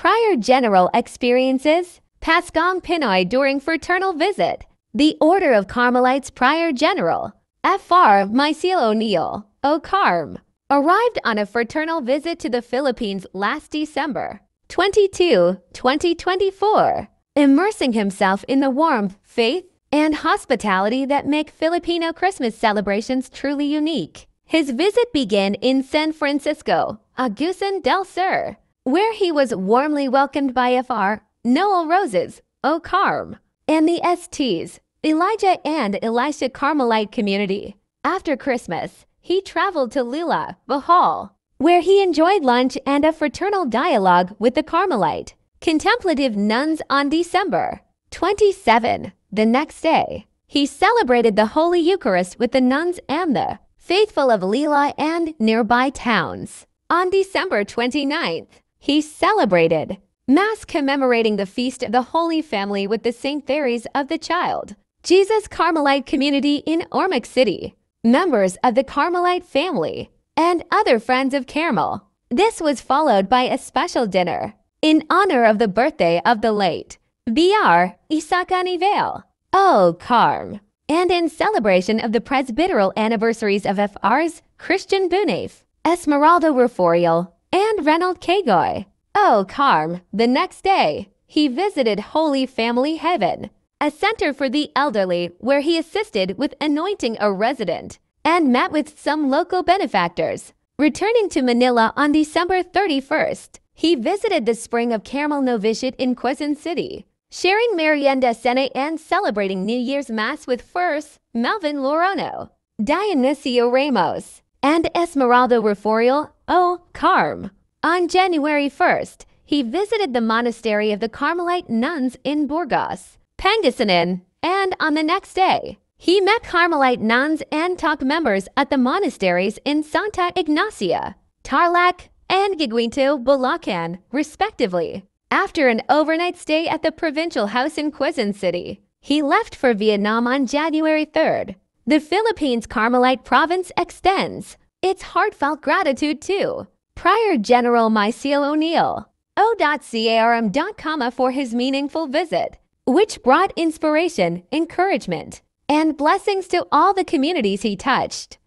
Prior general experiences. Pascong Pinoy during fraternal visit. The Order of Carmelites Prior General, Fr. Mysil O'Neill, O.Carm, arrived on a fraternal visit to the Philippines last December 22, 2024, immersing himself in the warmth, faith, and hospitality that make Filipino Christmas celebrations truly unique. His visit began in San Francisco, Agusan del Sur, where he was warmly welcomed by Fr. Noel Roses, O.Carm, and the STs, Elijah and Elisha Carmelite community. After Christmas, he traveled to Lila, Bohol, where he enjoyed lunch and a fraternal dialogue with the Carmelite contemplative nuns on December 27. The next day, he celebrated the Holy Eucharist with the nuns and the faithful of Lila and nearby towns. On December 29th, he celebrated Mass commemorating the Feast of the Holy Family with the St. Theres of the Child Jesus Carmelite community in Ormoc City, members of the Carmelite family, and other friends of Carmel. This was followed by a special dinner in honor of the birthday of the late Br. Isaac Anivel, O.Carm, and in celebration of the presbyteral anniversaries of Frs. Christian Bunaf, Esmeralda Ruforial, and Reynold Cagoy, O.Carm. The next day, he visited Holy Family Heaven, a center for the elderly where he assisted with anointing a resident and met with some local benefactors. Returning to Manila on December 31st, he visited the Spring of Carmel Novitiate in Quezon City, sharing Merienda Cena and celebrating New Year's Mass with First Melvin Lorono, Dionisio Ramos, and Esmeralda Ruforial, O.Carm. On January 1st, he visited the monastery of the Carmelite nuns in Burgos, Pangasinan, and on the next day, he met Carmelite nuns and TOC members at the monasteries in Santa Ignacia, Tarlac, and Giguinto, Bulacan, respectively. After an overnight stay at the provincial house in Quezon City, he left for Vietnam on January 3rd. The Philippines Carmelite province extends its heartfelt gratitude to Prior General Mysil O'Neill, O.carm for his meaningful visit, which brought inspiration, encouragement, and blessings to all the communities he touched.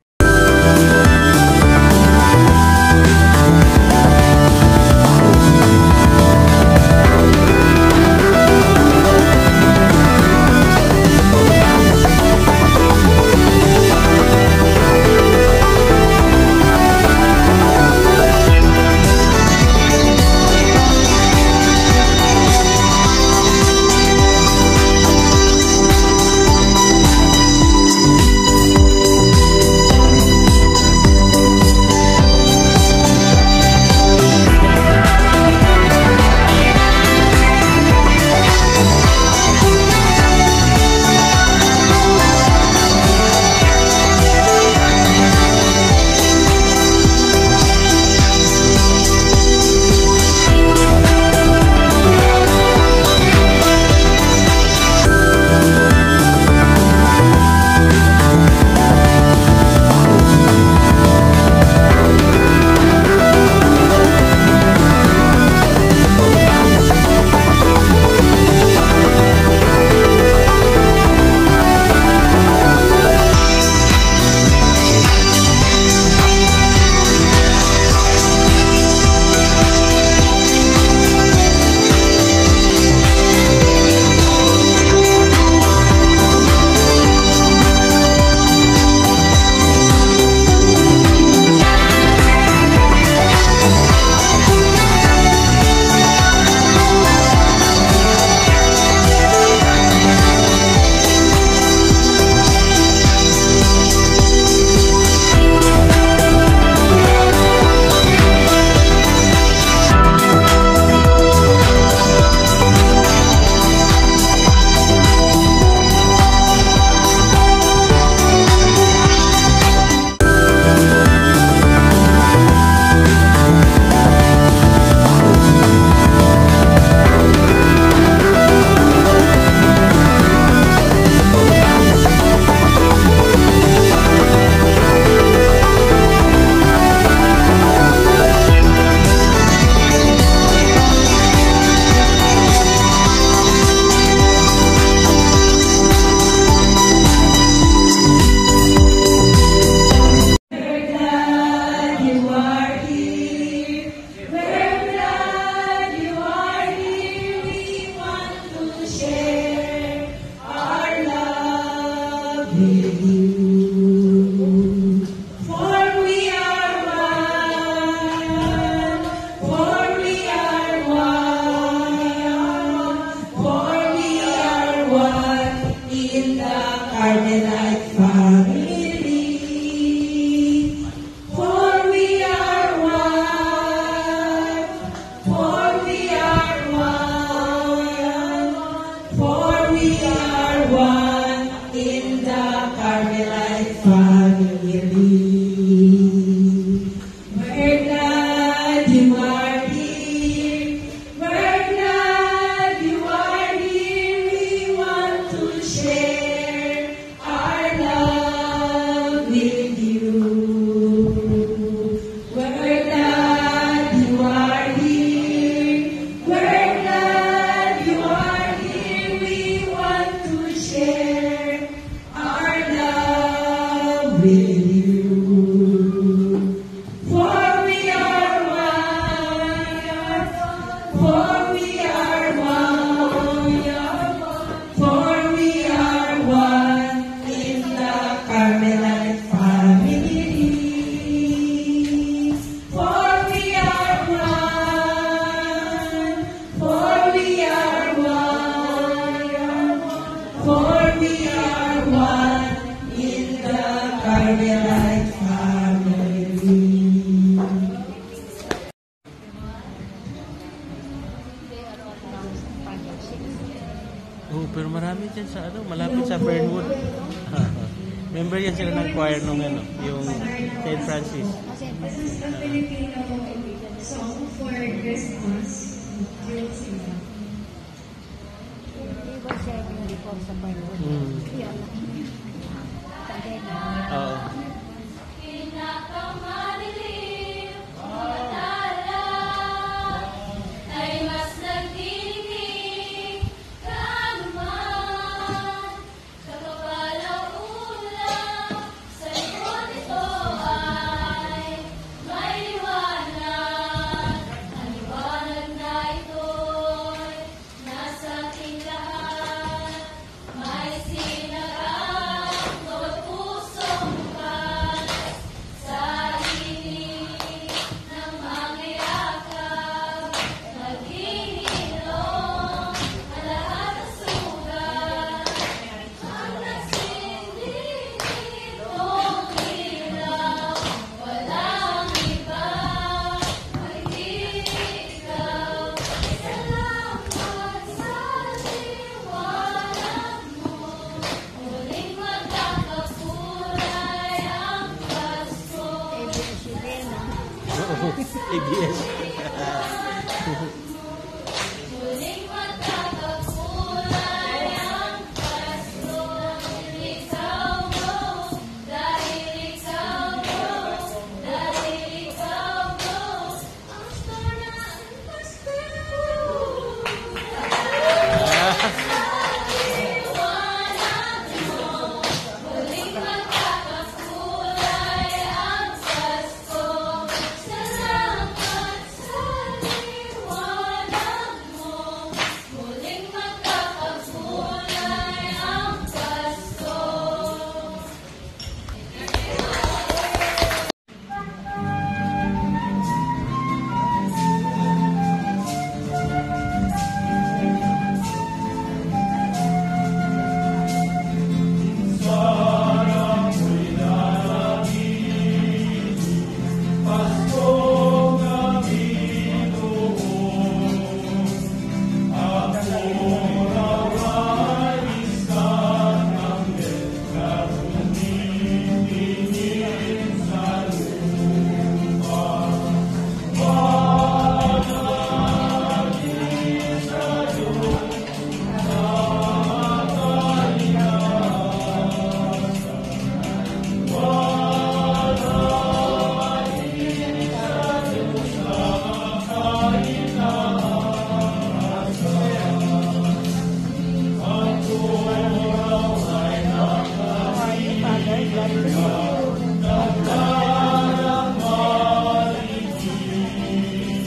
Oh, pero marami dyan sa malapit sa Burnwood. Member yan sila ng choir nung yung St. Francis. Filipino song for Christmas. Diba siya yung report sa Burnwood? Yun. Oo. ABS.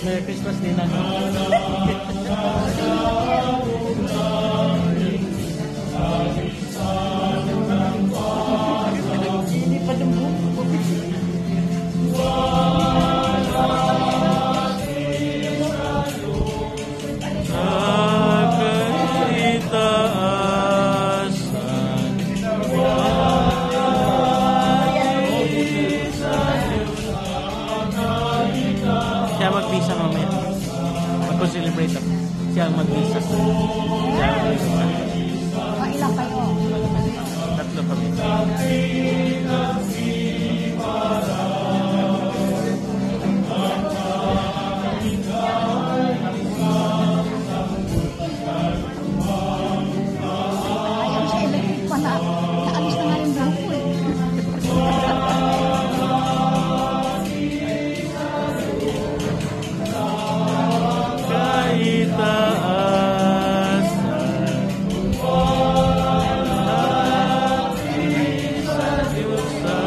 Merry Christmas din siya mag-visa mamaya. Mag-celebrate ako. Siya ang mag-visa. Ilan kayo? Tatlo kami. Ayaw siya electric pa na. Naalis na nga yung grupo eh. Sa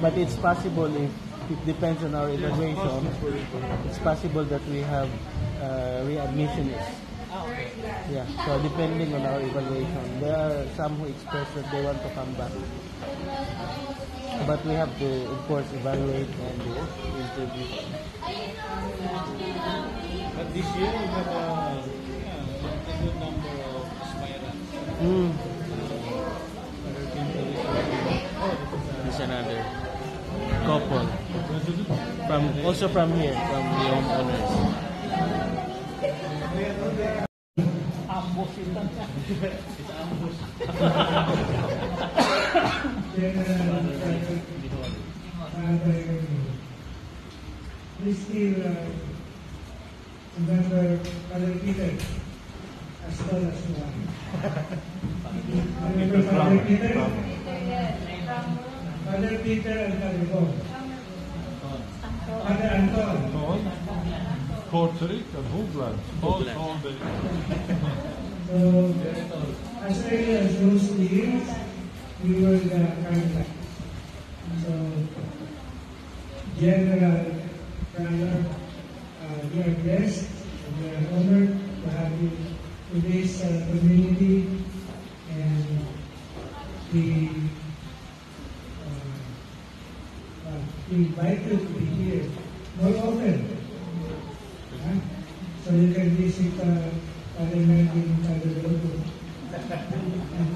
But it's possible if it depends on our evaluation. It's possible that we have readmissionists. Yeah, so depending on our evaluation, there are some who express that they want to come back. But we have to, of course, evaluate and interview. But this year we have a good number of aspirants. There's another couple also from here, from the homeowners. Please still remember Father Peter as well as one. Remember Father Peter? Father Peter and Father Bob. Father Anton. Kortrijk and Hoogland. All the So, as early as those years, we were the Carmelite. So, General Prior, we are blessed and we are honored to have you in this community, and we invite you to be here more often. So you can visit Father Melvin, Father Logo, and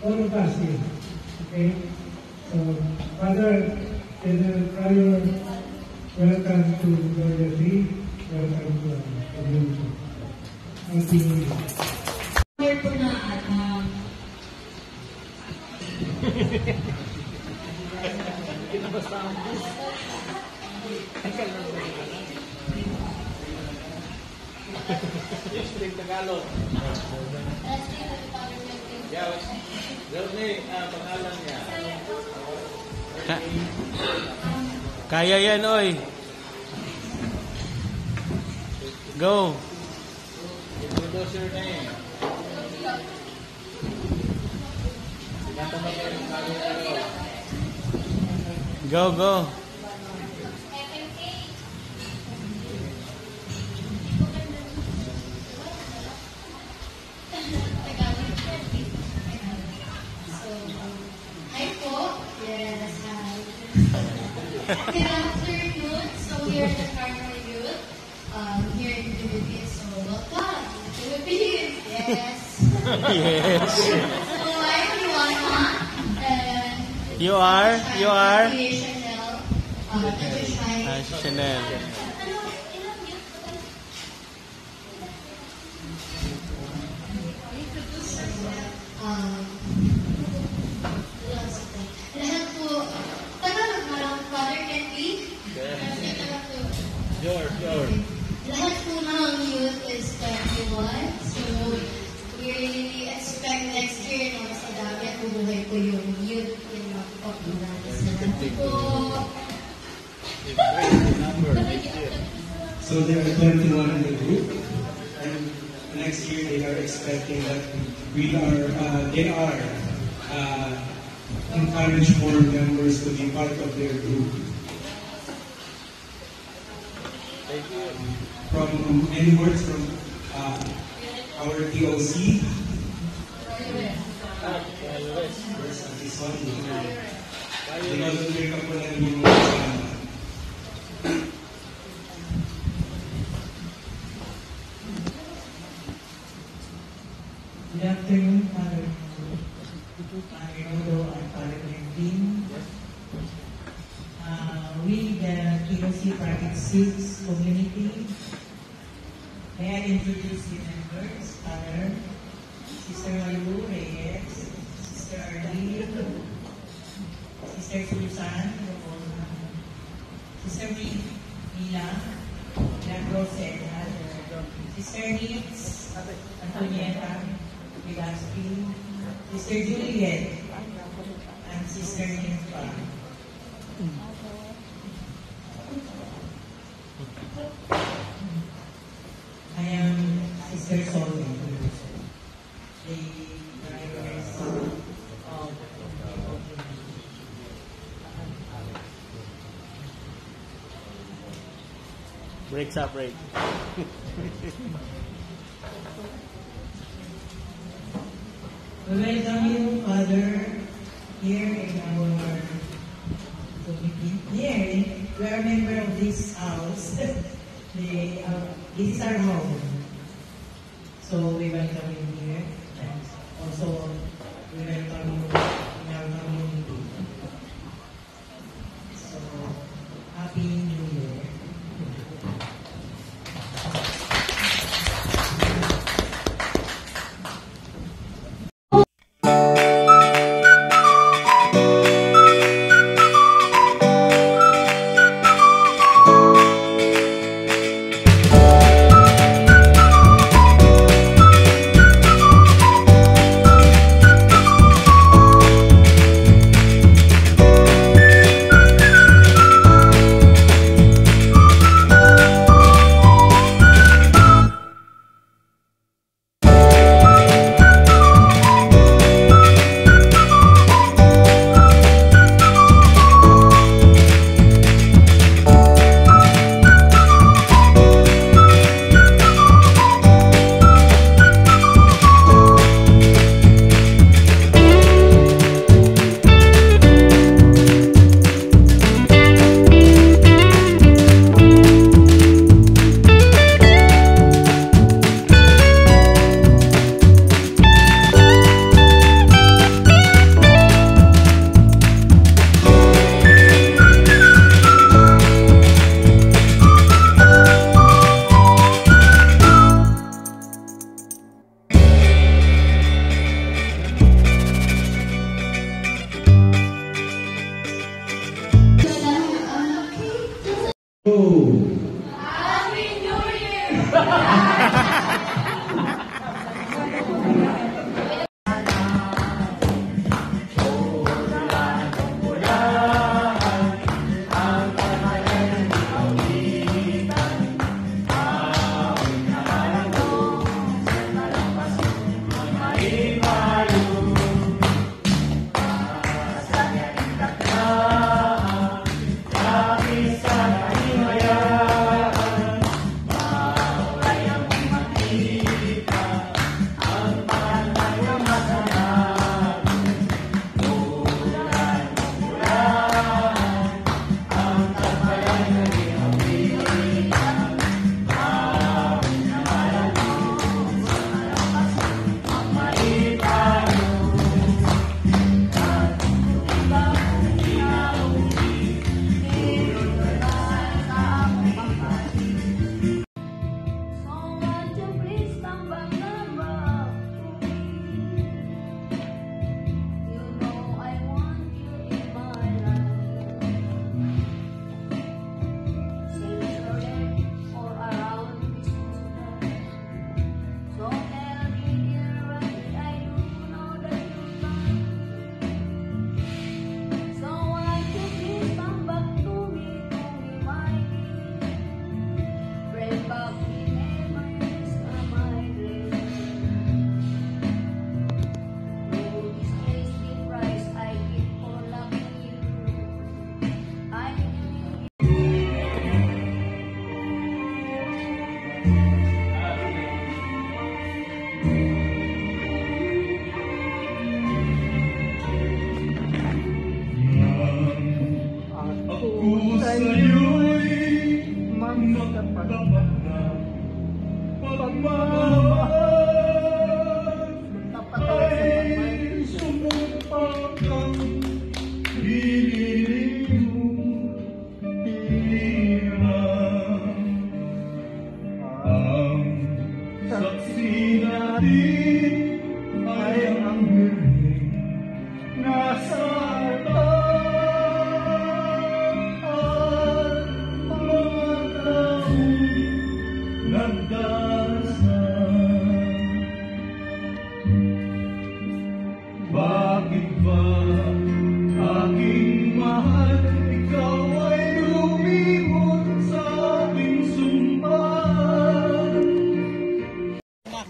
all of us here. Okay? So, Father General Prior, welcome to Gloria 3. Welcome to our community. Happy New Year. Here po na Speak Tagalog. Yeah, pangalan niya. Kaya yan, oy. Go. Introduce your name. Go, go. Hi po. Yes, hi. Good afternoon. So here at the Carnival Youth, here in the Philippines. So welcome to the Philippines. Yes. Yes. So I'm Luana, and You are? You are? Chanel. Chanel. Lahat po, Tagalog mo lang, Father Kenty. Yours. Lahat po ng youth is 21. So, we really expect next year na mas madami at bubuhay po yung youth in Pilipinas. Salamat po. So there are 21 in the group, and next year they are expecting that they are encourage more members to be part of their group. Thank you. From any words from our TOC. Verse of this one. Tinatulog ako lang yung Good afternoon, Father Rodo and Father Quentin. We, the TOC Project 6 community, may I introduce the members, Father, Sister Malu Reyes, Sister Arlene, Sister Susan, Sister Mila, Rosetta, Sister Nitz, Antonieta, Pilaspi, Sister Juliet, and Sister Nympha. I am Sister Solly, the driveress of break sa break. We welcome you, Father, here in our community. Here, we are a member of this house. This is our home. So we welcome you here. And also, we welcome you in our community. So, Happy New Year.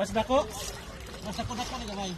Mas dako. Mas dako ni gamay.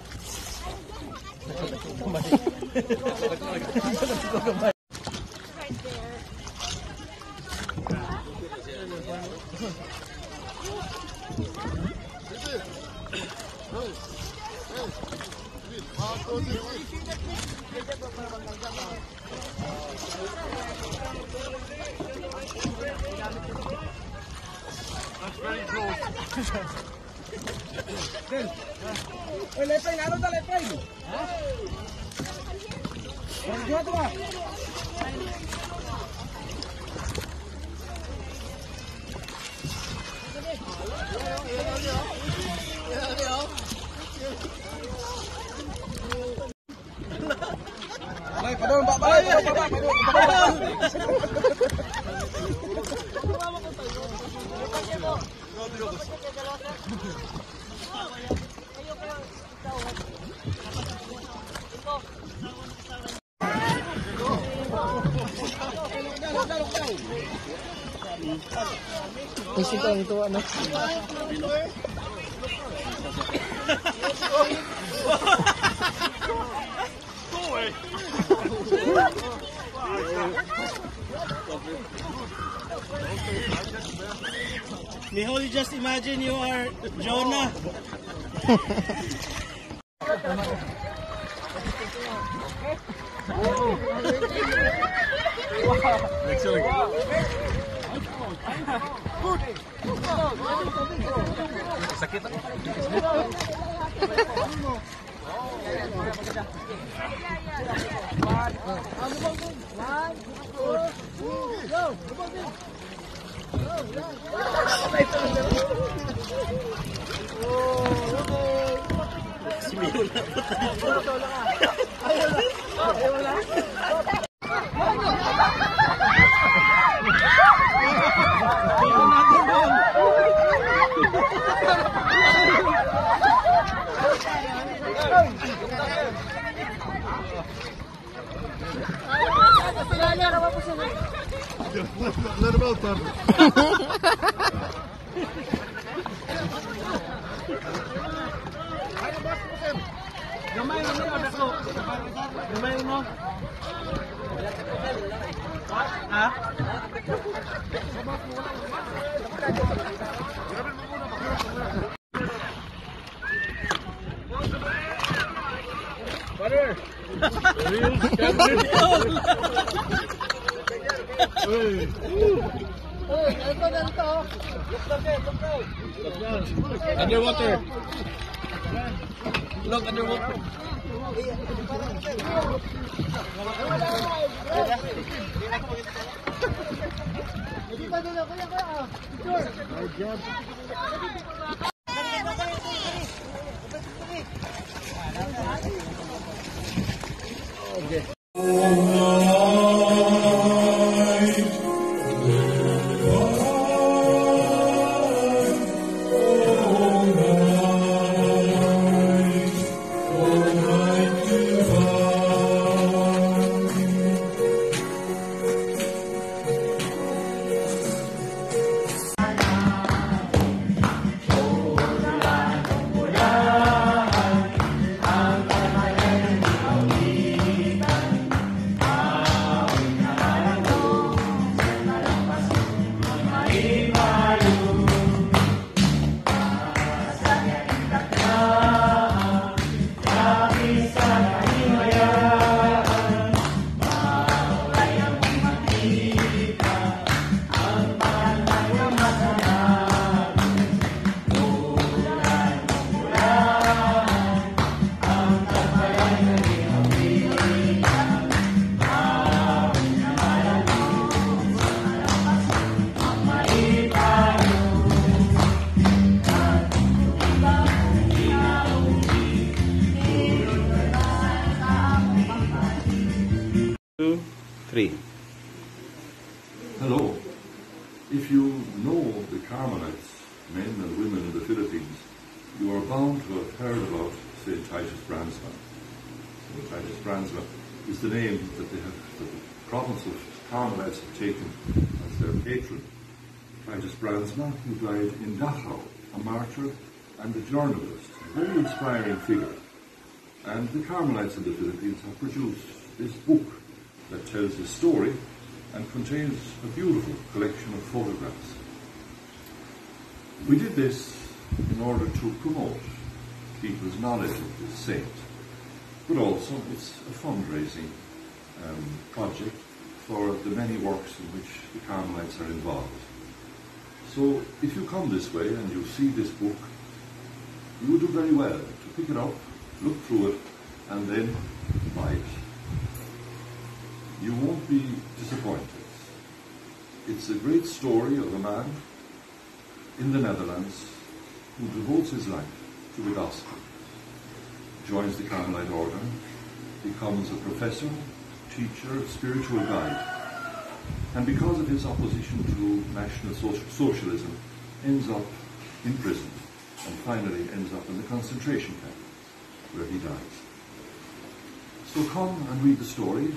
Kasi ito ano? Mihol, just imagine you are Jonah. Underwater. Look underwater. Hello. If you know the Carmelites, men and women in the Philippines, you are bound to have heard about St. Titus Brandsma. St. Titus Brandsma is the name that the province of Carmelites have taken as their patron. Titus Brandsma, who died in Dachau, a martyr and a journalist, a very inspiring figure. And the Carmelites in the Philippines have produced this book that tells his story and contains a beautiful collection of photographs. We did this in order to promote people's knowledge of this saint, but also it's a fundraising project for the many works in which the Carmelites are involved. So if you come this way and you see this book, you would do very well to pick it up, look through it, and then buy it. You won't be disappointed. It's a great story of a man in the Netherlands who devotes his life to the gospel, joins the Carmelite order, becomes a professor, teacher, spiritual guide, and because of his opposition to National Socialism, ends up in prison, and finally ends up in the concentration camp, where he dies. So come and read the story,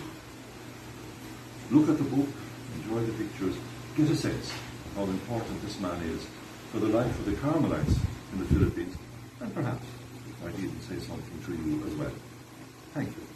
look at the book, enjoy the pictures, get a sense of how important this man is for the life of the Carmelites in the Philippines, and perhaps might even say something to you as well. Thank you.